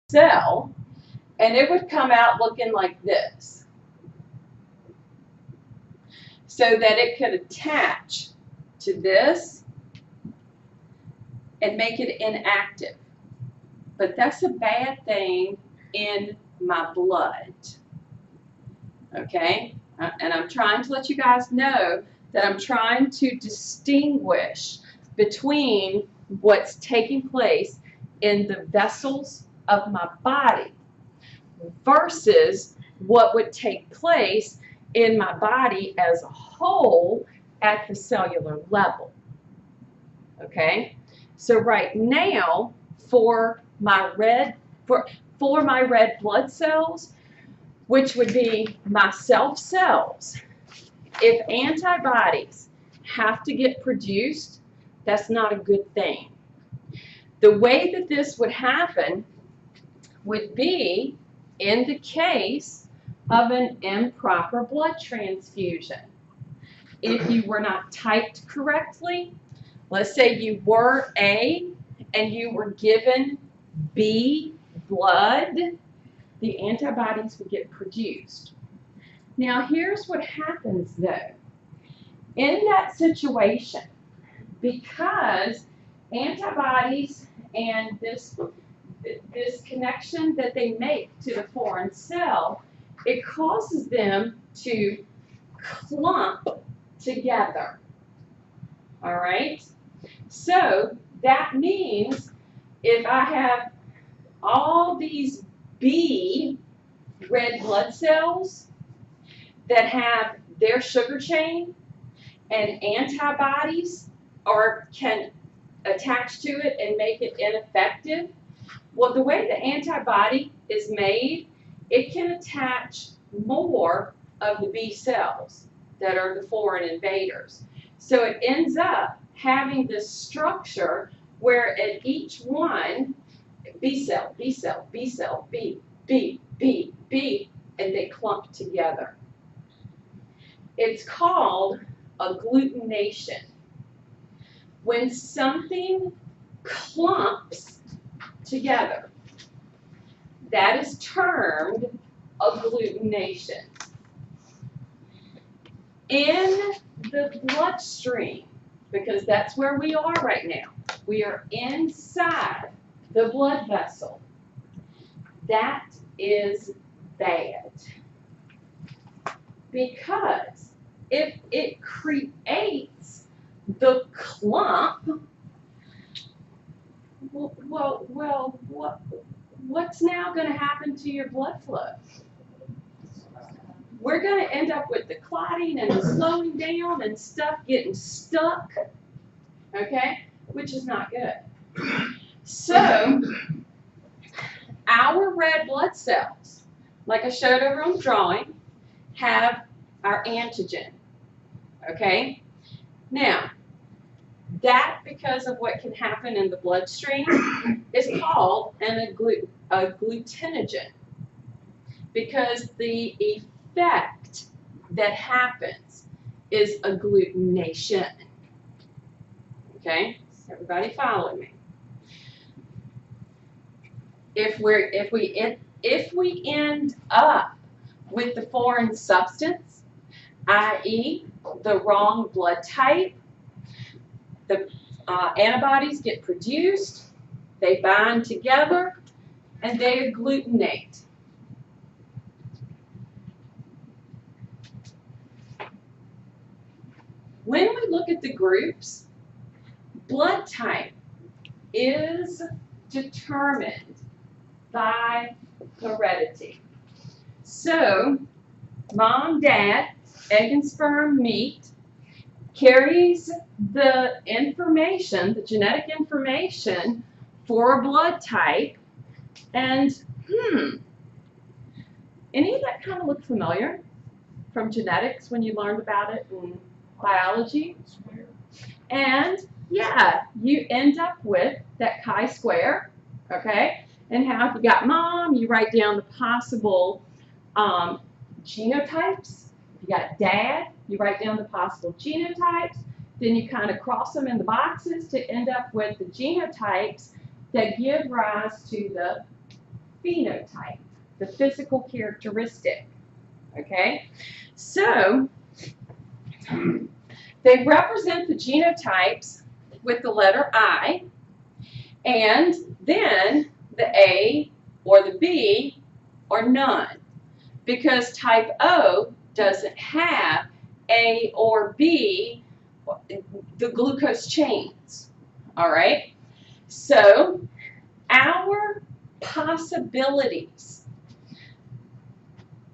cell, and it would come out looking like this, so that it could attach to this and make it inactive. But that's a bad thing in my blood. Okay? And I'm trying to let you guys know that I'm trying to distinguish between what's taking place in the vessels of my body versus what would take place in my body as a whole at the cellular level. Okay? So right now, for my red blood cells, which would be my self cells, if antibodies have to get produced, that's not a good thing. The way that this would happen would be in the case of an improper blood transfusion. If you were not typed correctly, let's say you were A and you were given B blood, the antibodies would get produced. Now here's what happens though. In that situation, because antibodies and this connection that they make to the foreign cell, it causes them to clump together. All right? So that means if I have all these B red blood cells that have their sugar chain and antibodies can attach to it and make it ineffective, well, the way the antibody is made, it can attach more of the B cells that are the foreign invaders. So it ends up having this structure where at each one, B cell, B cell, B cell, B, B, B, B, and they clump together. It's called agglutination. When something clumps together, that is termed agglutination. In the bloodstream, because that's where we are right now, we are inside the blood vessel. That is bad. Because if it creates the clump, what's now going to happen to your blood flow? We're going to end up with the clotting and the slowing down and stuff getting stuck, okay, which is not good. So, our red blood cells, like I showed over on the drawing, have our antigen, okay? Now, that, because of what can happen in the bloodstream, is called an agglutinogen, because the effect that happens is agglutination. Okay, everybody follow me. If we end up with the foreign substance, i.e., the wrong blood type, the antibodies get produced, they bind together, and they agglutinate. When we look at the groups, blood type is determined by heredity. So, mom, dad, egg and sperm meet, carries the information, the genetic information for a blood type, and any of that kind of look familiar from genetics when you learned about it in biology? And yeah, you end up with that chi-square, okay? And how if you got mom, you write down the possible genotypes. If you got dad, you write down the possible genotypes. Then you kind of cross them in the boxes to end up with the genotypes that give rise to the phenotype, the physical characteristic. Okay? So, they represent the genotypes with the letter I, and then the A or the B or none, because type O doesn't have A or B, the glucose chains. All right? So, our possibilities,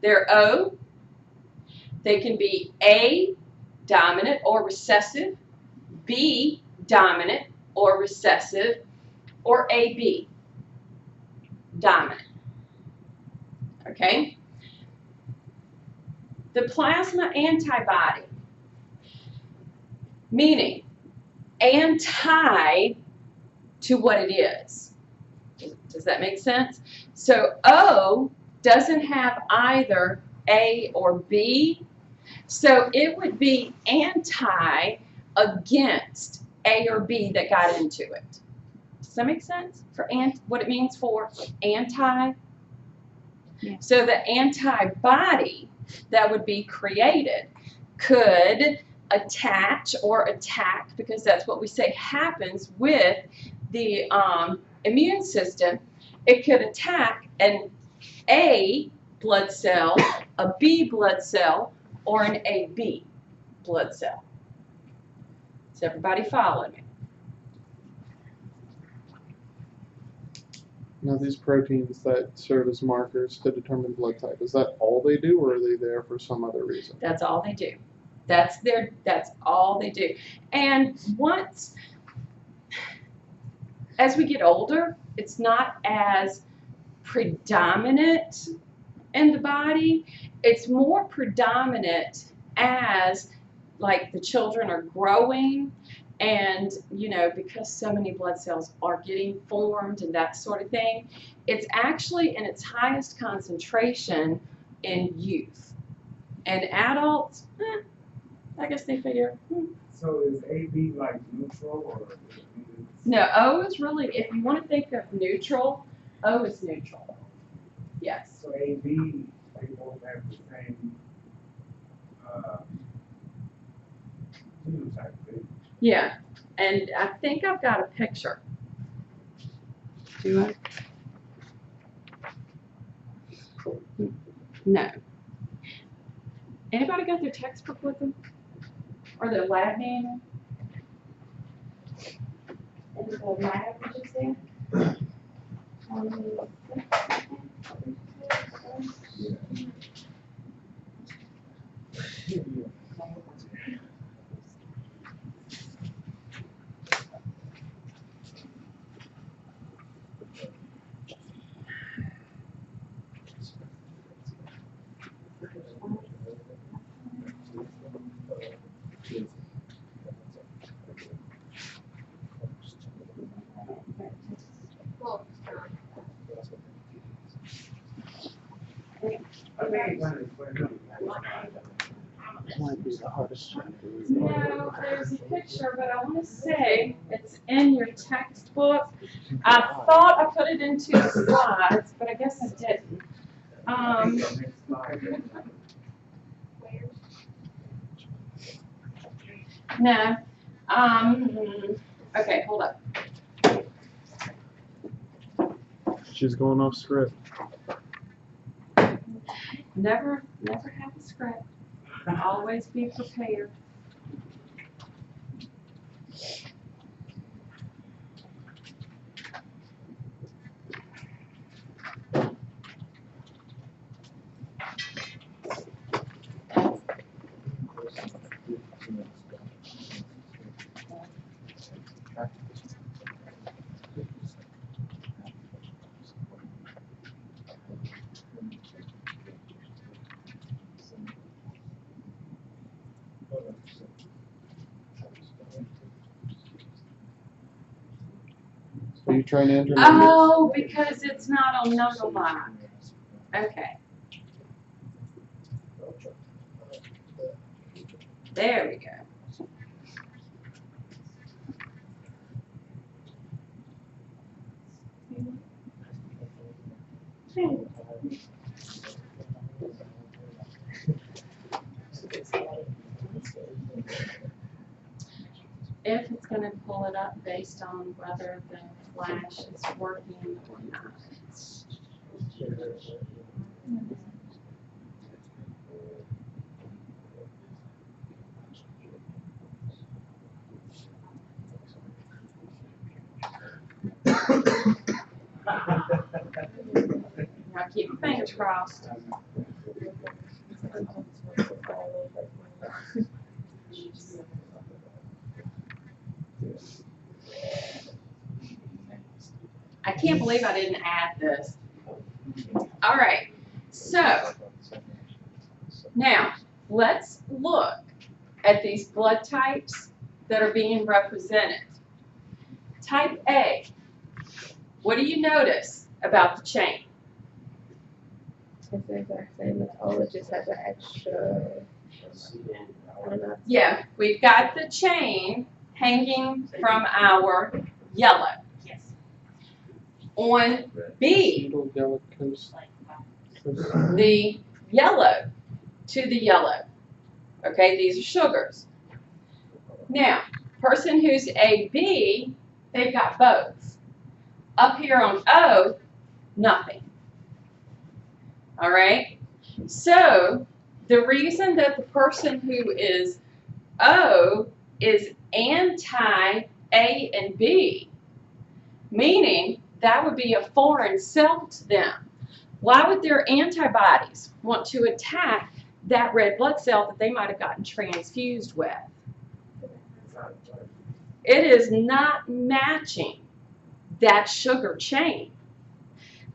they're O, they can be A, dominant or recessive, B, dominant or recessive, or AB, dominant. Okay? The plasma antibody, meaning anti to what it is. Does that make sense? So O doesn't have either A or B, so it would be anti against A or B that got into it. Does that make sense? For what it means for anti? Yeah. So the antibody that would be created could attach or attack, because that's what we say happens with the immune system. It could attack an A blood cell, a B blood cell, or an AB blood cell. Does everybody follow me? Now, these proteins that serve as markers to determine blood type, is that all they do, or are they there for some other reason? That's all they do. That's all they do. And once, as we get older, it's not as predominant in the body. It's more predominant as, like, the children are growing, and, you know, because so many blood cells are getting formed and that sort of thing, it's actually in its highest concentration in youth. And adults, I guess they figure. So is AB like neutral, or? No, O is really, if you want to think of neutral, O is neutral. Yes. So AB, they both have the same phenotype, right? Yeah. And I think I've got a picture. Do I? No. Anybody got their textbook with them? Or their lab manual? In the lab, did you see? Might be the hardest chapter. No, there's a picture, but I want to say it's in your textbook. I thought I put it into the slides, but I guess I didn't. No. Okay, hold up. She's going off script. Never have a script. Always be prepared. Are you trying to enter numbers? Oh, because it's not on number line. Okay. There we go. If it's going to pull it up based on whether the flash is working or not. Now keep your fingers crossed. I can't believe I didn't add this. All right, so now let's look at these blood types that are being represented. Type A, what do you notice about the chain? It's the exact same. Oh, it just has an extra. I don't know. Yeah, we've got the chain hanging from our yellow. Yes. On B, Needle, yellow coast. the yellow to the yellow. Okay, these are sugars. Now, person who's AB, they've got both. Up here on O, nothing. All right? So, the reason that the person who is O is anti-A and B, meaning that would be a foreign cell to them. Why would their antibodies want to attack that red blood cell that they might have gotten transfused with? It is not matching that sugar chain.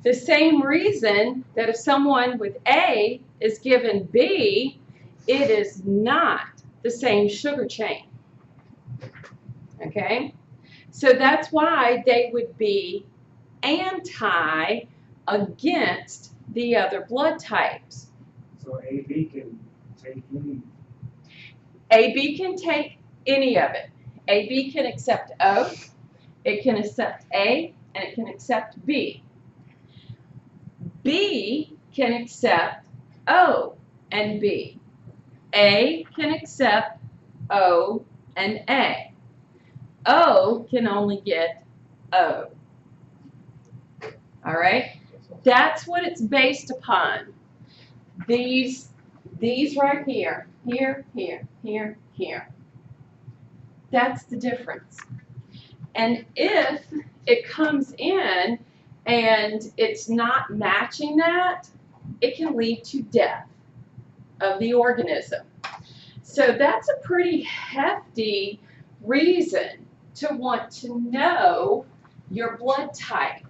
The same reason that if someone with A is given B, it is not the same sugar chain. Okay? So that's why they would be anti against the other blood types. So AB can take any. AB can take any of it. AB can accept O, it can accept A, and it can accept B. B can accept O and B. A can accept O and A. O can only get O. All right? That's what it's based upon. These right here, here, here, here, here. That's the difference. And if it comes in and it's not matching that, it can lead to death of the organism. So that's a pretty hefty reason to want to know your blood type.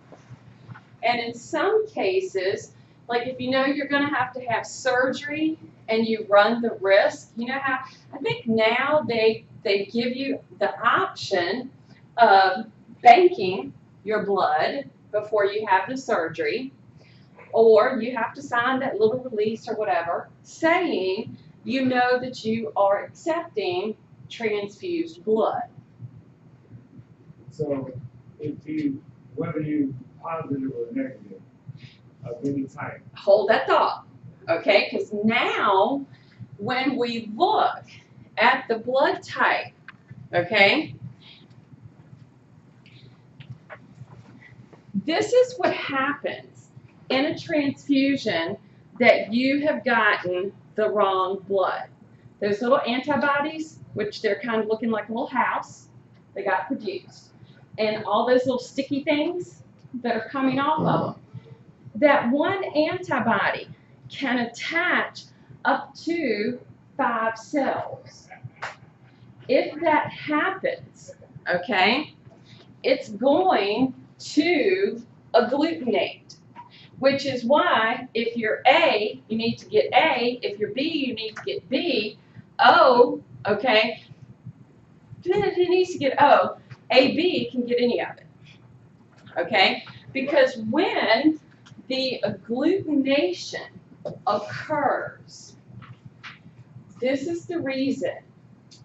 And in some cases, like if you know you're going to have surgery and you run the risk, you know how, I think now they give you the option of banking your blood before you have the surgery, or you have to sign that little release or whatever saying you know that you are accepting transfused blood. So if you, whether you positive or negative of any type. Hold that thought, okay? Because now when we look at the blood type, okay, this is what happens in a transfusion that you have gotten the wrong blood. Those little antibodies, which they're kind of looking like a little house, they got produced. And all those little sticky things that are coming off of them. That one antibody can attach up to 5 cells. If that happens, okay, it's going to agglutinate, which is why if you're A, you need to get A. If you're B, you need to get B. O, okay, it needs to get O. AB can get any of it, okay? Because when the agglutination occurs, this is the reason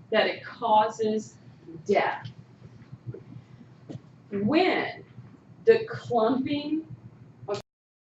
that it causes death. When the clumping